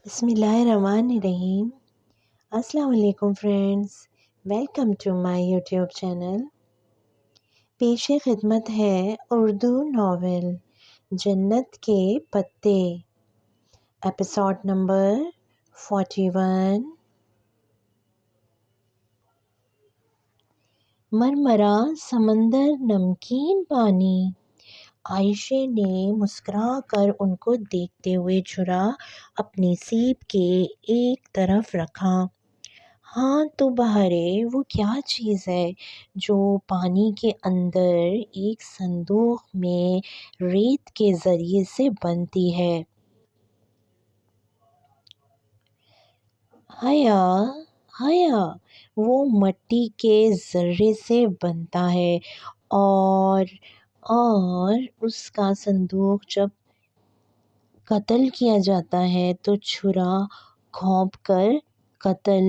بسم اللہ الرحمن الرحیم۔ السلام علیکم friends, welcome to my YouTube channel. پیش خدمت ہے اردو ناول جنت کے پتے، ایپیسوڈ نمبر 41۔ مرمرا سمندر نمکین پانی۔ عائشہ نے مسکرا کر ان کو دیکھتے ہوئے چھرا اپنی سیپ کے ایک طرف رکھا۔ ہاں تو بہارے، وہ کیا چیز ہے جو پانی کے اندر ایک صندوق میں ریت کے ذریعے سے بنتی ہے؟ حیا وہ مٹی کے ذرے سے بنتا ہے اور اس کا صندوق جب قتل کیا جاتا ہے تو چھرا گھونپ کر قتل۔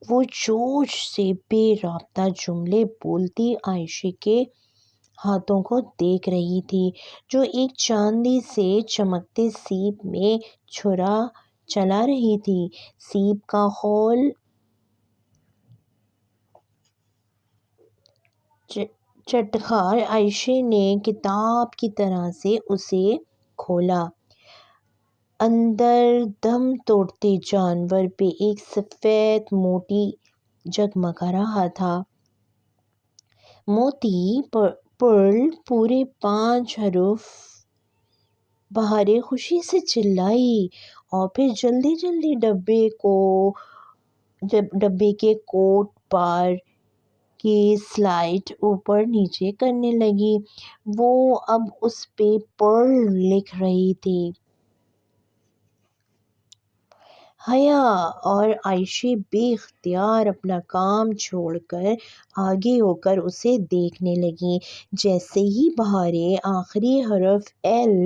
وہ جوش سے بے رابطہ جملے بولتی عائشہ کے ہاتھوں کو دیکھ رہی تھی، جو ایک چاندی سے چمکتے سیپ میں چھرا چلا رہی تھی۔ سیپ کا ہول چٹخار عائشہ نے کتاب کی طرح سے اسے کھولا۔ اندر دم توڑتے جانور پہ ایک سفید موتی جگمگا رہا تھا۔ موتی پرل پورے 5 حروف۔ بہارے خوشی سے چلائی اور پھر جلدی جلدی ڈبے کے کوٹ بار کی سلائٹ اوپر نیچے کرنے لگی۔ وہ اب اس پہ پرل لکھ رہی تھی۔ حیا اور عائشہ بے اختیار اپنا کام چھوڑ کر آگے ہو کر اسے دیکھنے لگیں۔ جیسے ہی بہارے آخری حرف ایل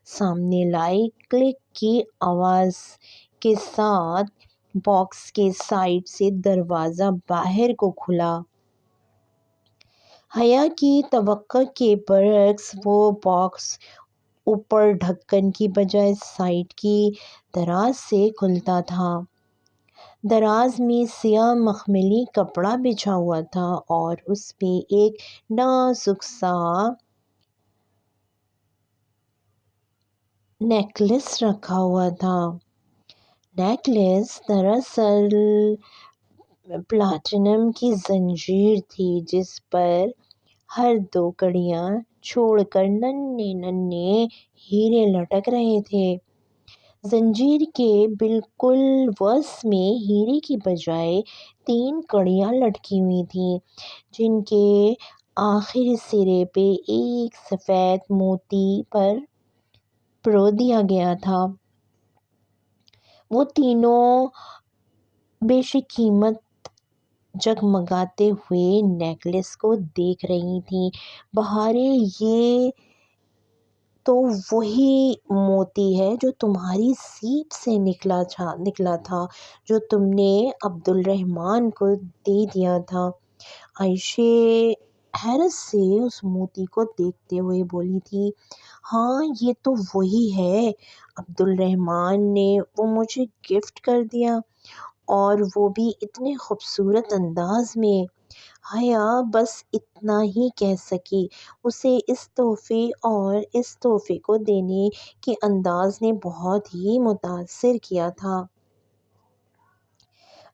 سامنے لائی، کلک کی آواز کے ساتھ باکس کے سائڈ سے دروازہ باہر کو کھلا۔ حیا کی توقع کے برعکس وہ باکس اوپر ڈھکن کی بجائے سائڈ کی دراز سے کھلتا تھا۔ دراز میں سیاہ مخملی کپڑا بچھا ہوا تھا اور اس پہ ایک نازک سا نیکلس رکھا ہوا تھا۔ نیکلس دراصل پلاٹینم کی زنجیر تھی، جس پر ہر 2 کڑیاں چھوڑ کر ننھے ننھے ہیرے لٹک رہے تھے۔ زنجیر کے بالکل وسط میں ہیرے کی بجائے 3 کڑیاں لٹکی ہوئی تھیں، جن کے آخری سرے پہ ایک سفید موتی پرو دیا گیا تھا۔ وہ تینوں بیش قیمت جگمگاتے ہوئے نیکلس کو دیکھ رہی تھیں۔ بہارے، یہ تو وہی موتی ہے جو تمہاری سیپ سے نکلا تھا، جو تم نے عبدالرحمن کو دے دیا تھا۔ عائشہ حیرت سے اس موتی کو دیکھتے ہوئے بولی تھی۔ ہاں، یہ تو وہی ہے، عبدالرحمن نے وہ مجھے گفٹ کر دیا، اور وہ بھی اتنے خوبصورت انداز میں۔ حیا بس اتنا ہی کہہ سکی۔ اسے اس تحفے کو دینے کے انداز نے بہت ہی متاثر کیا تھا۔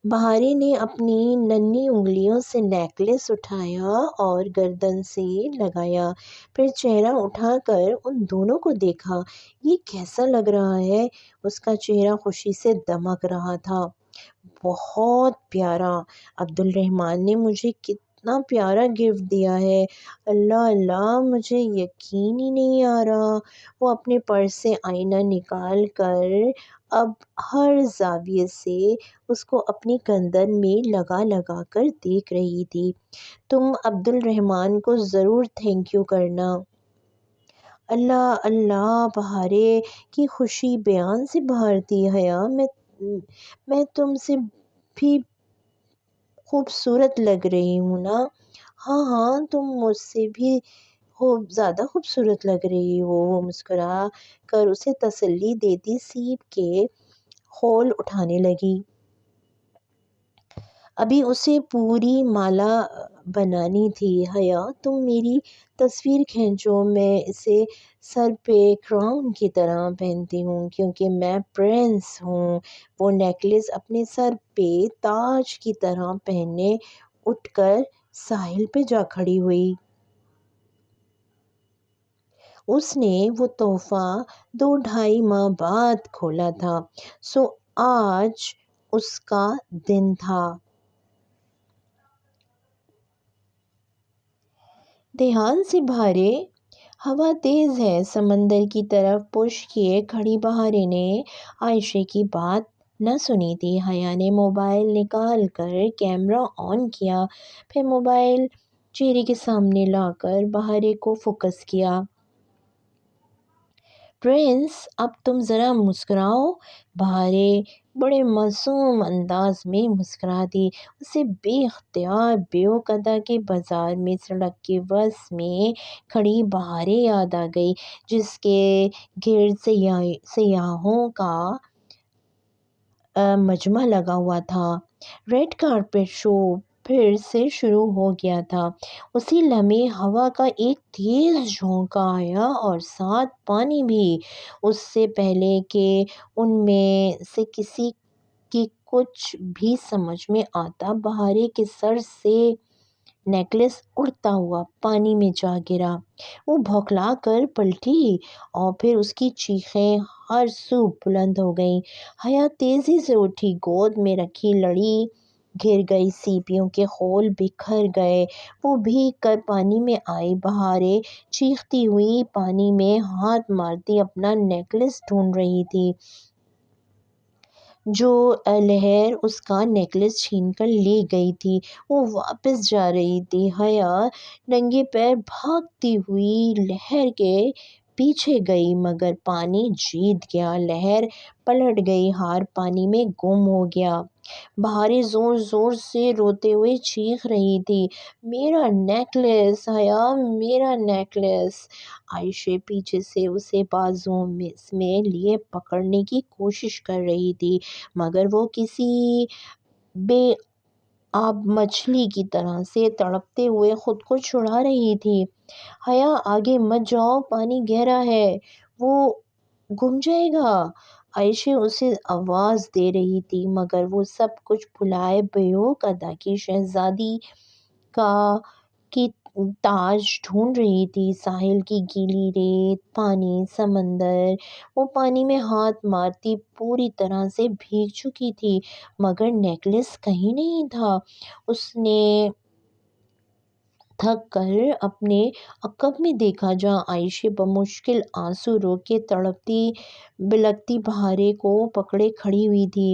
بہارے نے اپنی ننھی انگلیوں سے نیکلس اٹھایا اور گردن سے لگایا، پھر چہرہ اٹھا کر ان دونوں کو دیکھا۔ یہ کیسا لگ رہا ہے؟ اس کا چہرہ خوشی سے دمک رہا تھا۔ بہت پیارا، عبدالرحمن نے مجھے کتنا پیارا گفٹ دیا ہے، اللہ مجھے یقین ہی نہیں آ رہا۔ وہ اپنے پرس سے آئینہ نکال کر اب ہر زاویے سے اس کو اپنی گردن میں لگا کر دیکھ رہی تھی۔ تم عبدالرحمن کو ضرور تھینک یو کرنا۔ اللہ بہارے کی خوشی بیان سے باہر تھی۔ حیا، میں تم سے بھی خوبصورت لگ رہی ہوں نا؟ ہاں، تم مجھ سے بھی زیادہ خوبصورت لگ رہی ہو، وہ مسکرا کر اسے تسلی دیتی سیپ کے خول اٹھانے لگی۔ ابھی اسے پوری مالا بنانی تھی۔ حیا تم میری تصویر کھینچو، میں اسے سر پہ کراؤن کی طرح پہنتی ہوں کیونکہ میں پرنس ہوں۔ وہ نیکلس اپنے سر پہ تاج کی طرح پہنے اٹھ کر ساحل پہ جا کھڑی ہوئی۔ اس نے وہ تحفہ 2-2.5 ماہ بعد کھولا تھا، سو آج اس کا دن تھا۔ دھیان سے بہارے، ہوا تیز ہے، سمندر کی طرف پش کیے کھڑی بہارے نے عائشہ کی بات نہ سنی تھی۔ حیا نے موبائل نکال کر کیمرہ آن کیا، پھر موبائل چہرے کے سامنے لا کر بہارے کو فوکس کیا۔ پرنس اب تم ذرا مسکراؤ۔ بہارے بڑے معصوم انداز میں مسکراتی۔ اسے بے اختیار بیوق ادا کے بازار میں سڑک کے وسط میں کھڑی بہارے یاد آ گئی، جس کے گرد سیاحوں کا مجمع لگا ہوا تھا۔ ریڈ کارپیٹ شو پھر سے شروع ہو گیا تھا۔ اسی لمحے ہوا کا ایک تیز جھونکا آیا اور ساتھ پانی بھی۔ اس سے پہلے کہ ان میں سے کسی کی کچھ بھی سمجھ میں آتا، بہارے کے سر سے نیکلس اڑتا ہوا پانی میں جا گرا۔ وہ بھوکلا کر پلٹی اور پھر اس کی چیخیں ہر سو بلند ہو گئیں۔ حیا تیزی سے اٹھی، گود میں رکھی لڑی گر گئی، سیپیوں کے خول بکھر گئے۔ وہ بھیگ کر پانی میں آئی۔ بہارے چیختی ہوئی پانی میں ہاتھ مارتی اپنا نیکلس ڈھونڈ رہی تھی۔ جو لہر اس کا نیکلس چھین کر لے گئی تھی، وہ واپس جا رہی تھی۔ حیا ننگے پیر بھاگتی ہوئی لہر کے پیچھے گئی، مگر پانی جیت گیا۔ لہر پلٹ گئی، ہار پانی میں گم ہو گیا۔ بہارے زور زور سے روتے ہوئے چیخ رہی تھی، میرا نیکلس، حیا میرا نیکلس! عائشہ پیچھے سے اسے بازوؤں میں لیے پکڑنے کی کوشش کر رہی تھی، مگر وہ کسی بے آب مچھلی کی طرح سے تڑپتے ہوئے خود کو چھڑا رہی تھی۔ حیا آگے مت جاؤ، پانی گہرا ہے، وہ گم جائے گا۔ عائشہ اسے آواز دے رہی تھی، مگر وہ سب کچھ بھلائے بیوق ادا کی شہزادی کی تاج ڈھونڈ رہی تھی۔ ساحل کی گیلی ریت، پانی، سمندر۔ وہ پانی میں ہاتھ مارتی پوری طرح سے بھیگ چکی تھی، مگر نیکلس کہیں نہیں تھا۔ اس نے تھک کر اپنے عقب میں دیکھا، جہاں عائشہ بمشکل آنسو روک کے تڑپتی بلکتی بہارے کو پکڑے کھڑی ہوئی تھی۔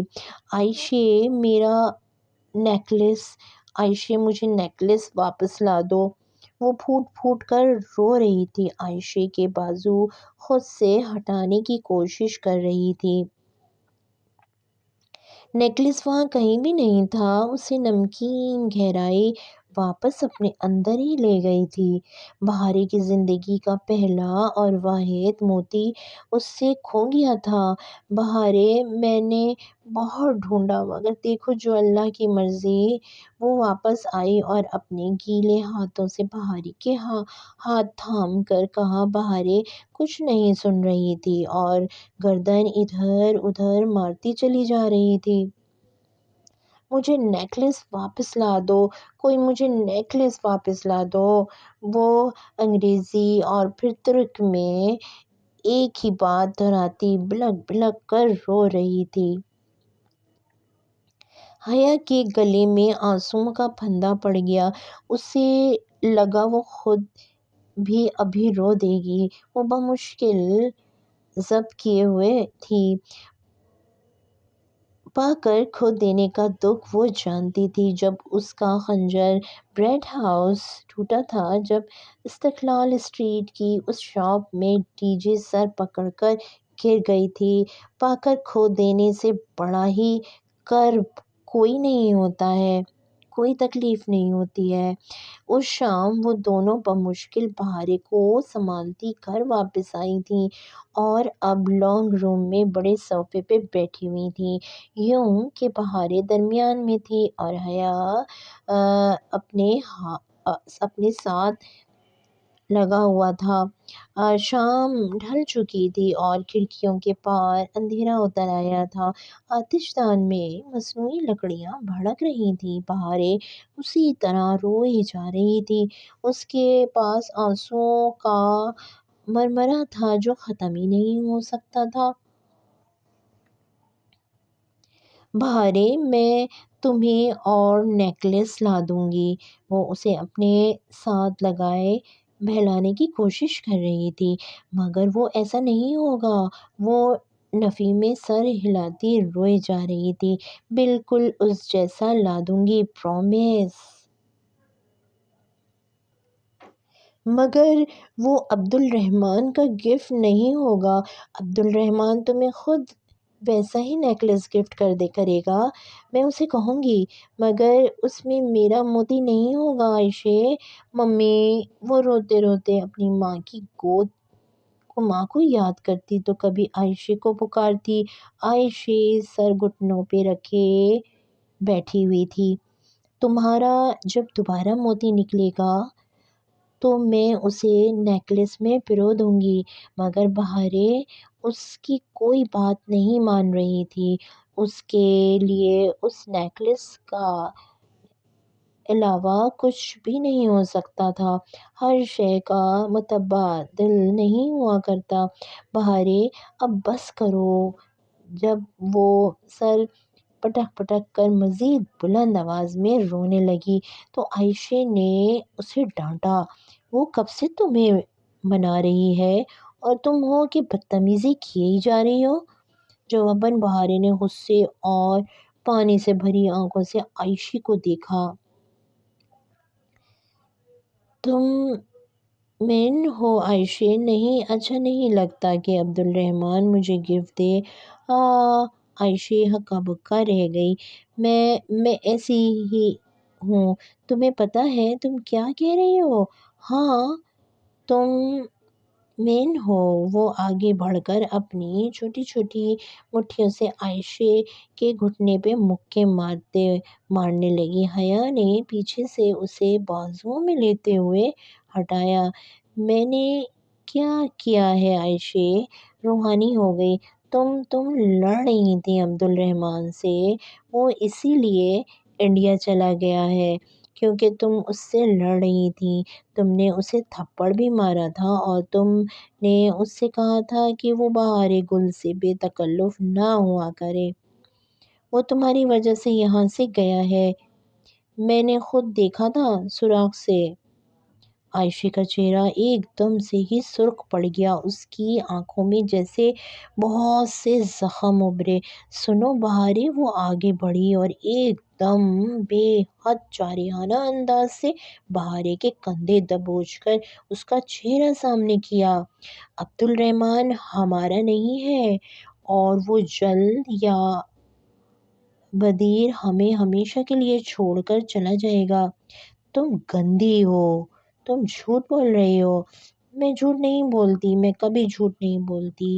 عائشہ میرا نیکلس، عائشہ مجھے نیکلس واپس لا دو! وہ پھوٹ پھوٹ کر رو رہی تھی، عائشہ کے بازو خود سے ہٹانے کی کوشش کر رہی تھی۔ نیکلس وہاں کہیں بھی نہیں تھا، اسے نمکین گہرائی واپس اپنے اندر ہی لے گئی تھی۔ بہارے کی زندگی کا پہلا اور واحد موتی اس سے کھو گیا تھا۔ بہارے میں نے بہت ڈھونڈا، مگر دیکھو جو اللہ کی مرضی! وہ واپس آئی اور اپنے گیلے ہاتھوں سے بہارے کے ہاتھ تھام کر کہا۔ بہارے کچھ نہیں سن رہی تھی اور گردن ادھر ادھر مارتی چلی جا رہی تھی۔ مجھے نیکلس واپس لا دو، کوئی مجھے نیکلس واپس لا دو! وہ انگریزی اور پھر ترک میں ایک ہی بات دہراتی بلک بلک کر رو رہی تھی۔ حیا کے گلے میں آنسوؤں کا پھندا پڑ گیا، اسے لگا وہ خود بھی ابھی رو دے گی۔ وہ بمشکل ضبط کیے ہوئے تھی، پا کر کھو دینے کا دکھ وہ جانتی تھی۔ جب اس کا خنجر بریڈ ہاؤس ٹوٹا تھا، جب استقلال اسٹریٹ کی اس شاپ میں ڈی جے سر پکڑ کر گر گئی تھی، پا کر کھو دینے سے بڑا ہی کرب کوئی نہیں ہوتا ہے۔ کوئی تکلیف نہیں ہوتی ہے۔ اس شام وہ دونوں بمشکل بہارے کو سنبھالتی گھر واپس آئی تھیں اور اب لانگ روم میں بڑے صوفے پہ بیٹھی ہوئی تھیں، یوں کہ بہارے درمیان میں تھی اور حیا اپنے ساتھ لگا ہوا تھا۔ شام ڈھل چکی تھی اور کھڑکیوں کے پار اندھیرا اتر آیا تھا۔ آتش دان میں مصنوعی لکڑیاں بھڑک رہی تھیں، بہارے اسی طرح روئی جا رہی تھی۔ اس کے پاس آنسوؤں کا مرمرہ تھا جو ختم ہی نہیں ہو سکتا تھا۔ بہارے، میں تمہیں اور نیکلس لا دوں گی۔ وہ اسے اپنے ساتھ لگائے بہلانے کی کوشش کر رہی تھی، مگر وہ ایسا نہیں ہوگا۔ وہ نفی میں سر ہلاتی روئے جا رہی تھی۔ بالکل اس جیسا لا دوں گی، پرومس۔ مگر وہ عبد الرحمن کا گفٹ نہیں ہوگا۔ عبد الرحمن تمہیں خود ویسا ہی نیکلس گفٹ کرے گا، میں اسے کہوں گی، مگر اس میں میرا موتی نہیں ہوگا عائشہ۔ ممی، وہ روتے روتے اپنی ماں کو یاد کرتی تو کبھی عائشہ کو پکارتی۔ عائشہ سر گھٹنوں پہ رکھے بیٹھی ہوئی تھی۔ تمہارا جب دوبارہ موتی نکلے گا تو میں اسے نیکلس میں پرو دوں گی۔ مگر بہارے اس کی کوئی بات نہیں مان رہی تھی۔ اس کے لیے اس نیکلس کا علاوہ کچھ بھی نہیں ہو سکتا تھا۔ ہر شے کا متبادل نہیں ہوا کرتا۔ بہارے، اب بس کرو۔ جب وہ سر پٹک پٹک کر مزید بلند آواز میں رونے لگی تو عائشہ نے اسے ڈانٹا، وہ کب سے تمہیں منا رہی ہے اور تم ہو کہ بدتمیزی کیے ہی جا رہی ہو۔ جواباً بہارے نے غصے اور پانی سے بھری آنکھوں سے عائشہ کو دیکھا۔ تم مین ہو عائشہ؟ نہیں، اچھا نہیں لگتا کہ عبد الرحمن مجھے گفٹ دے۔ عائشہ ہکا بکا رہ گئی۔ میں ایسی ہی ہوں، تمہیں پتہ ہے تم کیا کہہ رہی ہو؟ ہاں، تم مین ہو۔ وہ آگے بڑھ کر اپنی چھوٹی چھوٹی مٹھیوں سے عائشہ کے گھٹنے پہ مکے مارنے لگی۔ حیا نے پیچھے سے اسے بازوؤں میں لیتے ہوئے ہٹایا۔ میں نے کیا کیا ہے عائشہ؟ روحانی ہو گئی۔ تم لڑ رہی تھیں عبد الرحمن سے، وہ اسی لیے انڈیا چلا گیا ہے کیونکہ تم اس سے لڑ رہی تھیں۔ تم نے اسے تھپڑ بھی مارا تھا اور تم نے اس سے کہا تھا کہ وہ بہارے گل سے بے تکلف نہ ہوا کرے۔ وہ تمہاری وجہ سے یہاں سے گیا ہے، میں نے خود دیکھا تھا سوراخ سے۔ عائشہ کا چہرہ ایک دم سے ہی سرخ پڑ گیا، اس کی آنکھوں میں جیسے بہت سے زخم ابھرے۔ سنو بہارے، وہ آگے بڑھی اور ایک دم بے حد جارحانہ انداز سے بہارے کے کندھے دبوچ کر اس کا چہرہ سامنے کیا۔ عبد الرحمن ہمارا نہیں ہے اور وہ جلد یا بدیر ہمیں ہمیشہ کے لیے چھوڑ کر چلا جائے گا۔ تم گندی ہو، تم جھوٹ بول رہی ہو۔ میں جھوٹ نہیں بولتی، میں کبھی جھوٹ نہیں بولتی۔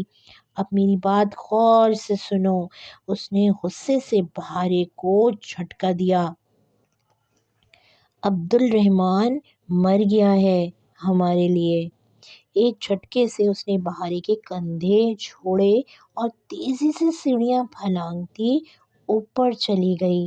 اب میری بات غور سے سنو۔ اس نے غصے سے بہارے کو جھٹکا دیا۔ عبد الرحمن مر گیا ہے ہمارے لیے۔ ایک جھٹکے سے اس نے بہارے کے کندھے چھوڑے اور تیزی سے سیڑھیاں پھلانگتی اوپر چلی گئی۔